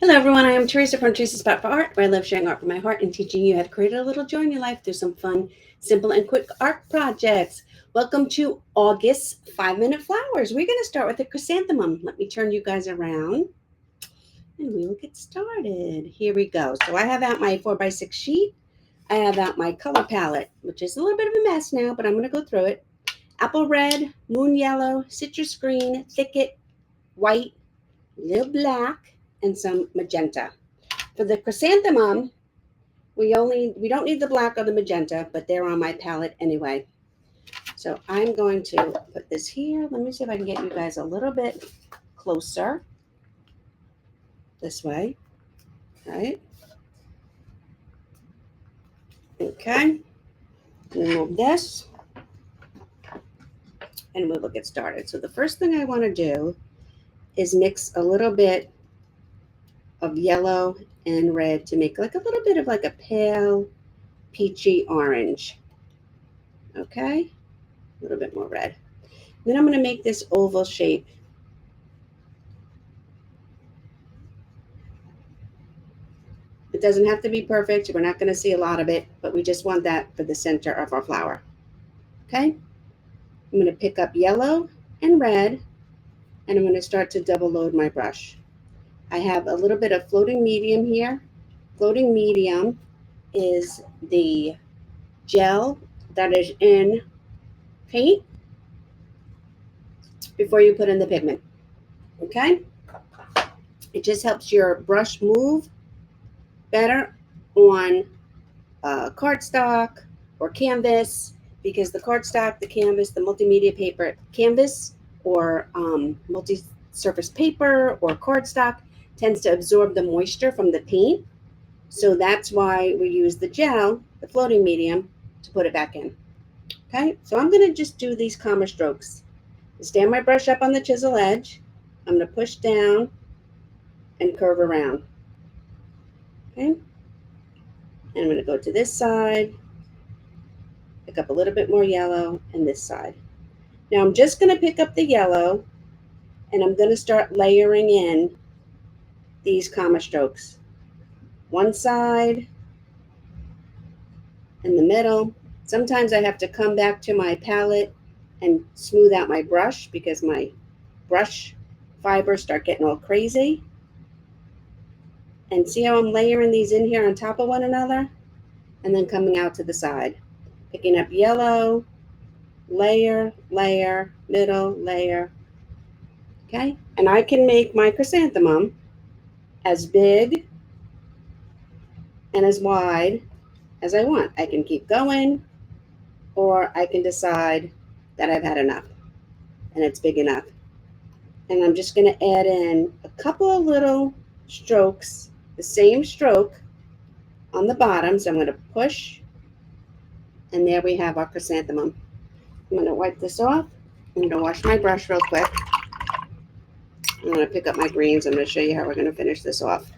Hello, everyone. I am Teresa from Teresa's Spot for Art, where I love sharing art from my heart and teaching you how to create a little joy in your life through some fun, simple, and quick art projects. Welcome to August 5-Minute Flowers. We're going to start with a chrysanthemum. Let me turn you guys around and we will get started. Here we go. So I have out my 4x6 sheet. I have out my color palette, which is a little bit of a mess now, but I'm going to go through it. Apple red, moon yellow, citrus green, thicket, white, little black, and some magenta. For the chrysanthemum, we don't need the black or the magenta, but they're on my palette anyway. So I'm going to put this here. Let me see if I can get you guys a little bit closer. This way, right? Okay. Remove this, and we will get started. So the first thing I want to do is mix a little bit of yellow and red to make like a little bit of like a pale peachy orange. Okay, a little bit more red. Then I'm going to make this oval shape. It doesn't have to be perfect. We're not going to see a lot of it, but we just want that for the center of our flower. Okay, I'm going to pick up yellow and red, and I'm going to start to double load my brush. I have a little bit of floating medium here. Floating medium is the gel that is in paint before you put in the pigment. Okay, it just helps your brush move better on cardstock or canvas, because the cardstock, the canvas, the multimedia paper, canvas or multi-surface paper or cardstock tends to absorb the moisture from the paint. So that's why we use the gel, the floating medium, to put it back in. Okay, so I'm going to just do these comma strokes. Stand my brush up on the chisel edge. I'm going to push down and curve around. Okay, and I'm going to go to this side, pick up a little bit more yellow, and this side. Now I'm just going to pick up the yellow and I'm going to start layering in these comma strokes. One side, in the middle. Sometimes I have to come back to my palette and smooth out my brush because my brush fibers start getting all crazy. And see how I'm layering these in here on top of one another? And then coming out to the side. Picking up yellow, layer, layer, middle, layer. Okay? And I can make my chrysanthemum as big and as wide as I want. I can keep going, or I can decide that I've had enough and it's big enough. And I'm just going to add in a couple of little strokes, the same stroke on the bottom. So I'm going to push, and there we have our chrysanthemum. I'm going to wipe this off. I'm going to wash my brush real quick. I'm going to pick up my greens. I'm going to show you how we're going to finish this off.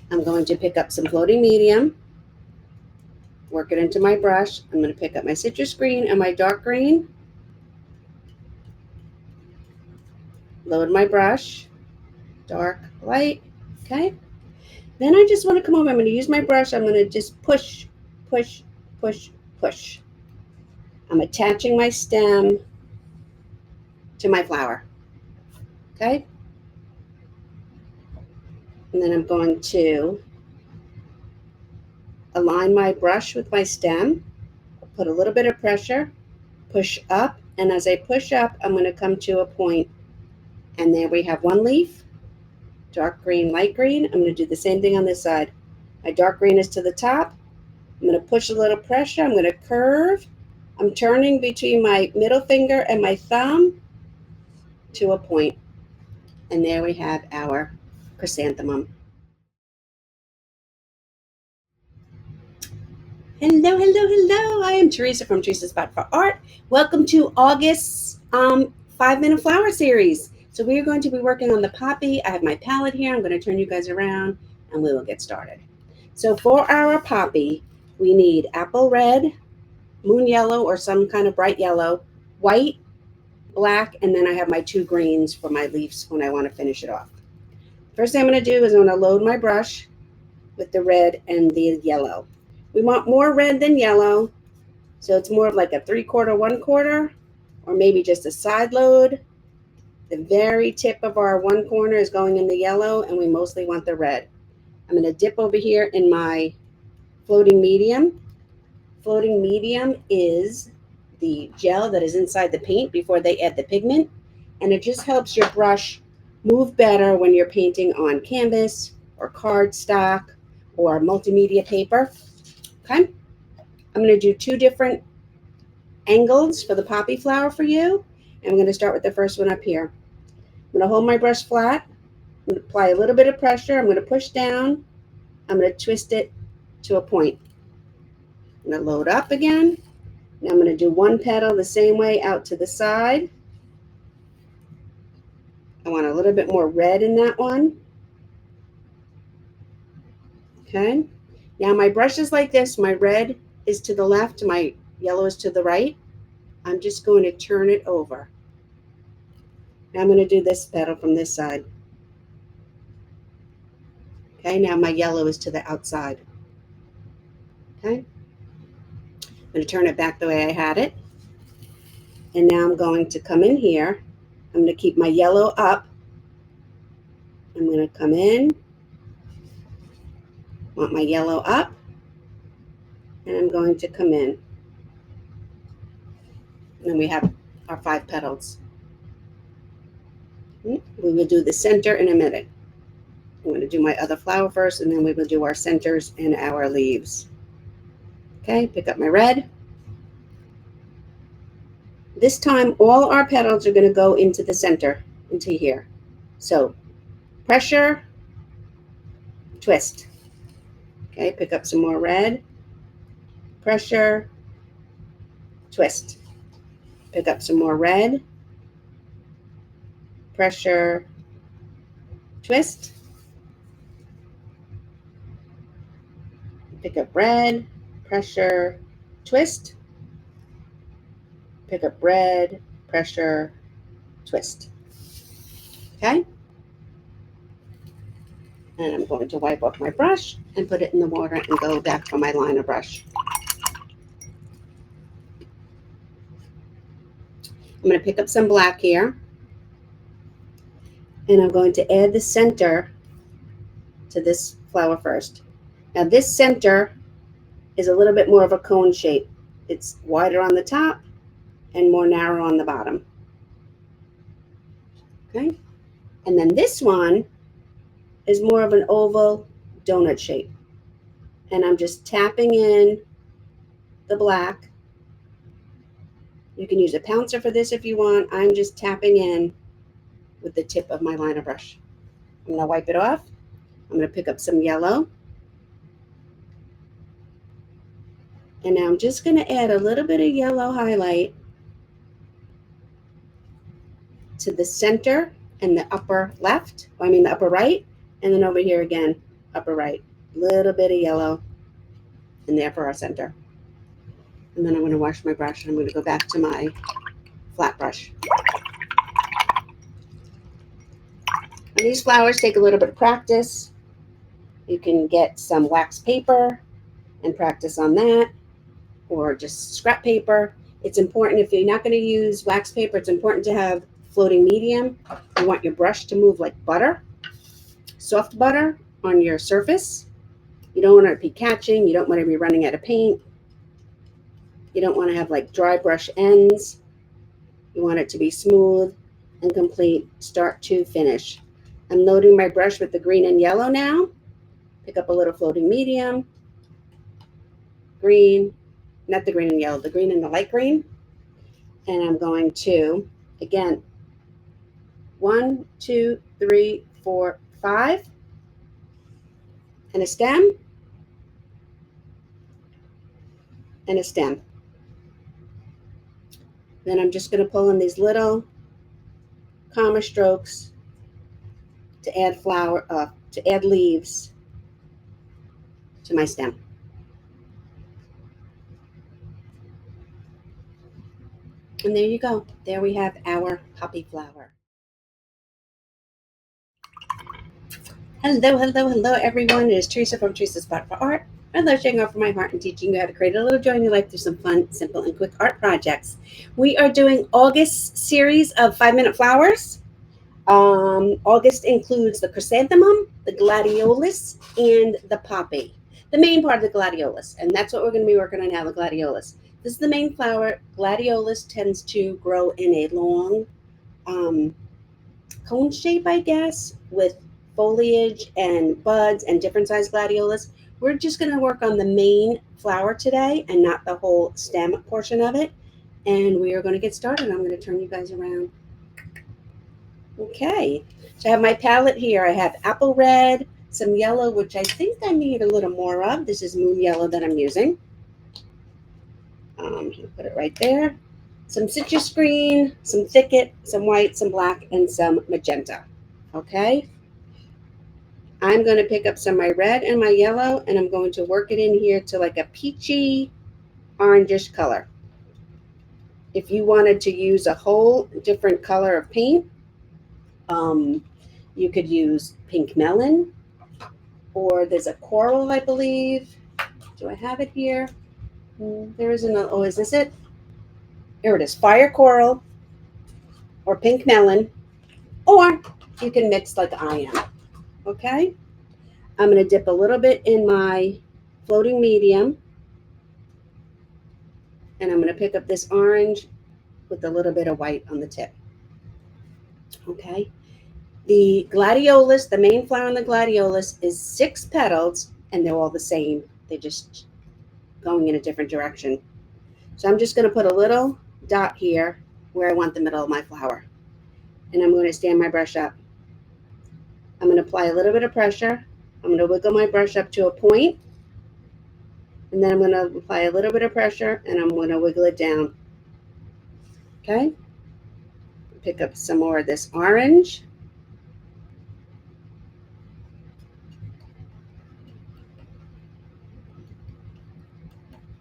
I'm going to pick up some floating medium, work it into my brush. I'm going to pick up my citrus green and my dark green, load my brush, dark, light, okay? Then I just want to come over. I'm going to use my brush. I'm going to just push, push, push, push. I'm attaching my stem to my flower, okay? And then I'm going to align my brush with my stem, put a little bit of pressure, push up, and as I push up, I'm going to come to a point, and there we have one leaf, dark green, light green. I'm going to do the same thing on this side. My dark green is to the top. I'm going to push a little pressure. I'm going to curve. I'm turning between my middle finger and my thumb to a point. And there we have our chrysanthemum. Hello, hello, hello. I am Teresa from Teresa's Spot for Art. Welcome to August's 5-Minute Flower Series. So we are going to be working on the poppy. I have my palette here. I'm going to turn you guys around and we will get started. So for our poppy, we need apple red, moon yellow or some kind of bright yellow, white, black, and then I have my 2 greens for my leaves when I want to finish it off. First thing I'm going to do is I'm going to load my brush with the red and the yellow. We want more red than yellow, so it's more of like a 3/4, 1/4, or maybe just a side load. The very tip of our one corner is going in the yellow, and we mostly want the red. I'm going to dip over here in my floating medium. Floating medium is the gel that is inside the paint before they add the pigment, and it just helps your brush move better when you're painting on canvas or cardstock or multimedia paper. Okay, I'm going to do 2 different angles for the poppy flower for you, and I'm going to start with the first one up here. I'm going to hold my brush flat. I'm going to apply a little bit of pressure. I'm going to push down. I'm going to twist it to a point. I'm going to load up again. Now I'm going to do 1 petal the same way out to the side. I want a little bit more red in that one. Okay. Now my brush is like this. My red is to the left. My yellow is to the right. I'm just going to turn it over. Now I'm going to do this petal from this side. Okay. Now my yellow is to the outside. Okay. I'm going to turn it back the way I had it. And now I'm going to come in here. I'm going to keep my yellow up. I'm going to come in. Want my yellow up. And I'm going to come in. And then we have our 5 petals. We will do the center in a minute. I'm going to do my other flower first, and then we will do our centers and our leaves. Okay, pick up my red. This time, all our petals are going to go into the center, into here. So, pressure, twist. Okay, pick up some more red. Pressure, twist. Pick up some more red. Pressure, twist. Pick up red. Pressure, twist. Pick up red. Pressure, twist. Okay? And I'm going to wipe off my brush and put it in the water and go back for my liner brush. I'm going to pick up some black here, and I'm going to add the center to this flower first. Now this center is a little bit more of a cone shape. It's wider on the top and more narrow on the bottom. Okay, and then this one is more of an oval donut shape, and I'm just tapping in the black. You can use a pouncer for this if you want. I'm just tapping in with the tip of my liner brush. I'm going to wipe it off. I'm going to pick up some yellow. And now I'm just going to add a little bit of yellow highlight to the center and the upper left. The upper right. And then over here again, upper right. A little bit of yellow in the upper center. And then I'm going to wash my brush and I'm going to go back to my flat brush. And these flowers take a little bit of practice. You can get some wax paper and practice on that, or just scrap paper. It's important, if you're not going to use wax paper, it's important to have floating medium. You want your brush to move like butter, soft butter on your surface. You don't want it to be catching. You don't want to be running out of paint. You don't want to have like dry brush ends. You want it to be smooth and complete, start to finish. I'm loading my brush with the green and yellow now. Pick up a little floating medium. Green, not the green and yellow, the green and the light green. And I'm going to, again, 1, 2, 3, 4, 5. And a stem. And a stem. Then I'm just going to pull in these little comma strokes to add to add leaves to my stem. And there you go. There we have our poppy flower. Hello, hello, hello, everyone. It is Teresa from Teresa's Spot for Art. I love sharing out from my heart and teaching you how to create a little joy in your life through some fun, simple, and quick art projects. We are doing August series of 5-minute flowers. August includes the chrysanthemum, the gladiolus, and the poppy. The main part of the gladiolus, and that's what we're going to be working on now, the gladiolus. This is the main flower. Gladiolus tends to grow in a long cone shape, I guess, with foliage and buds and different size gladiolus. We're just going to work on the main flower today and not the whole stem portion of it. And we are going to get started. I'm going to turn you guys around. Okay, so I have my palette here. I have apple red, some yellow, which I think I need a little more of. This is moon yellow that I'm using. I'll put it right there. Some citrus green, some thicket, some white, some black, and some magenta. Okay, I'm going to pick up some of my red and my yellow, and I'm going to work it in here to like a peachy orangish color. If you wanted to use a whole different color of paint, you could use pink melon, or there's a coral, I believe. Do I have it here? There isn't. Oh, is this it? Here it is. Fire coral or pink melon, or you can mix like I am. Okay. I'm going to dip a little bit in my floating medium, and I'm going to pick up this orange with a little bit of white on the tip. Okay. The gladiolus, the main flower in the gladiolus, is 6 petals, and they're all the same. They're just going in a different direction. So I'm just going to put a little dot here where I want the middle of my flower. And I'm going to stand my brush up. I'm going to apply a little bit of pressure. I'm going to wiggle my brush up to a point. And then I'm going to apply a little bit of pressure, and I'm going to wiggle it down. Okay? Pick up some more of this orange.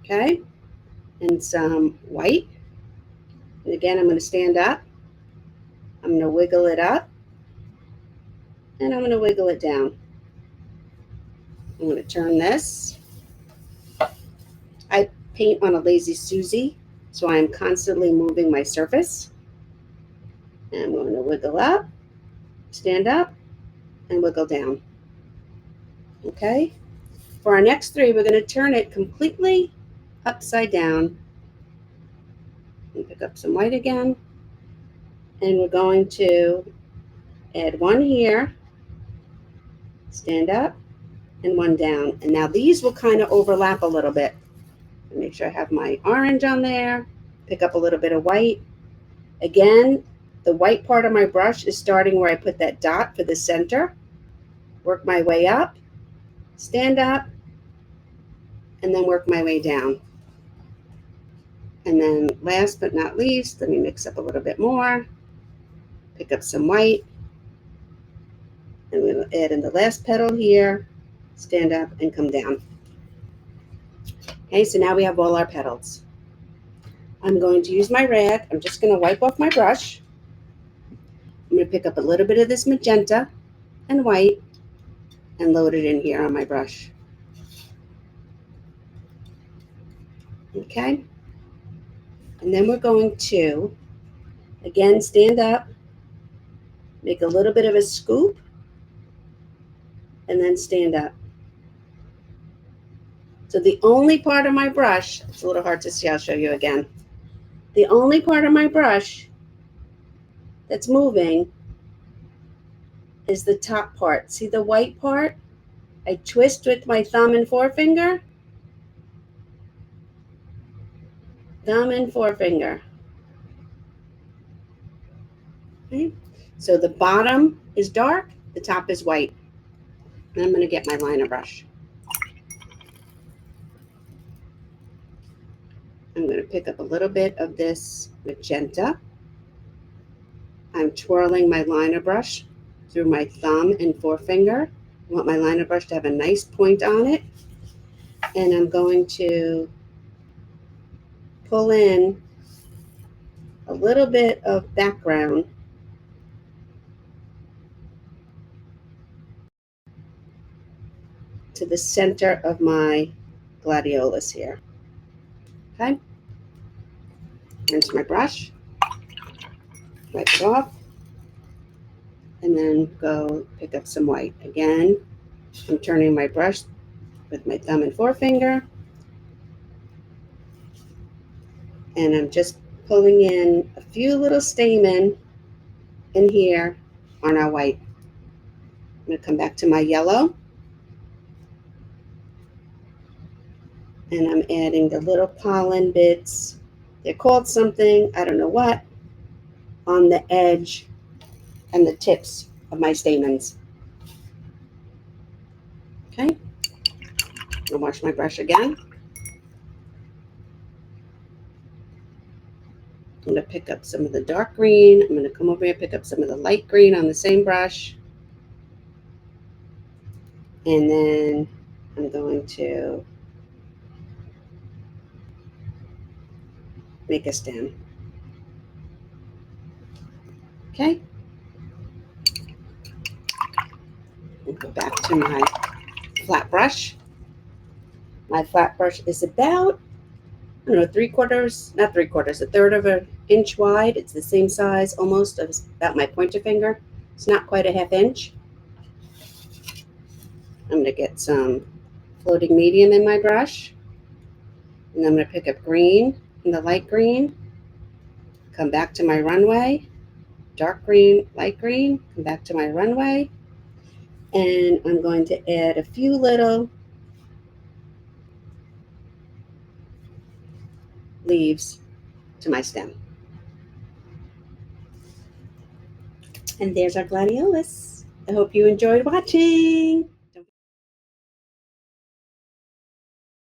Okay? And some white. And again, I'm going to stand up. I'm going to wiggle it up. And I'm going to wiggle it down. I'm going to turn this. I paint on a Lazy Susie, so I'm constantly moving my surface. And I'm going to wiggle up, stand up, and wiggle down. Okay? For our next 3, we're going to turn it completely upside down. And pick up some white again. And we're going to add 1 here, stand up, and 1 down. And now these will kind of overlap a little bit. Make sure I have my orange on there. Pick up a little bit of white. Again, the white part of my brush is starting where I put that dot for the center. Work my way up, stand up, and then work my way down. And then last but not least, let me mix up a little bit more. Pick up some white. And we'll add in the last petal here, stand up, and come down. Okay, so now we have all our petals. I'm going to use my rag. I'm just going to wipe off my brush. I'm going to pick up a little bit of this magenta and white and load it in here on my brush. Okay, and then we're going to, again, stand up, make a little bit of a scoop, and then stand up. So the only part of my brush, it's a little hard to see, I'll show you again. The only part of my brush that's moving is the top part. See the white part? I twist with my thumb and forefinger. Thumb and forefinger. Okay. So the bottom is dark, the top is white. And I'm going to get my liner brush. I'm going to pick up a little bit of this magenta. I'm twirling my liner brush through my thumb and forefinger. I want my liner brush to have a nice point on it. And I'm going to pull in a little bit of background to the center of my gladiolus here. Okay, rinse my brush, wipe it off, and then go pick up some white. Again, I'm turning my brush with my thumb and forefinger, and I'm just pulling in a few little stamen in here on our white. I'm going to come back to my yellow, and I'm adding the little pollen bits. They're called something, I don't know what, on the edge and the tips of my stamens. Okay, I'll wash my brush again. I'm going to pick up some of the dark green. I'm going to come over here and pick up some of the light green on the same brush. And then I'm going to make a stem. Okay. I'll go back to my flat brush. My flat brush is about, I don't know, a third of an inch wide. It's the same size almost as about my pointer finger. It's not quite a half inch. I'm going to get some floating medium in my brush. And I'm going to pick up green and the light green. Come back to my runway. Dark green, light green. Come back to my runway. And I'm going to add a few little leaves to my stem. And there's our gladiolus. I hope you enjoyed watching.